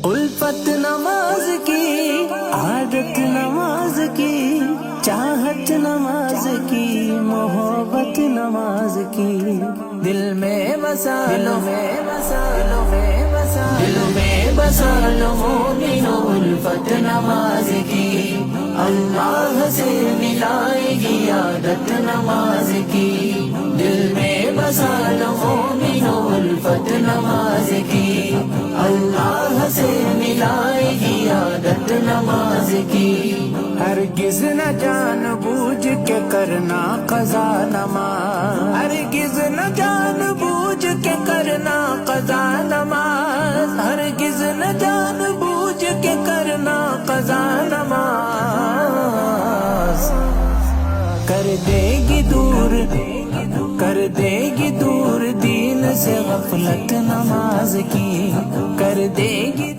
الفت نماز کی، عادت نماز کی، چاہت نماز کی، محبت نماز کی، دل میں بسا لو، دل میں بسا لو مومنو الفت نماز کی، اللہ سے ملائے گی عادت نماز کی، دل میں بسا لو مومنو الفت نماز کی، اللہ سے ملائے گی عادت نماز کی، ہرگز نہ جان بوجھ کے کرنا قضا نماز، ہرگز نہ جان بوجھ کے کرنا قضا نماز، ہرگز نہ جان بوجھ کے کرنا قضا نماز، کر دے گی دور، کر دے گی دور دین سے غفلت نماز کی، کر دے گی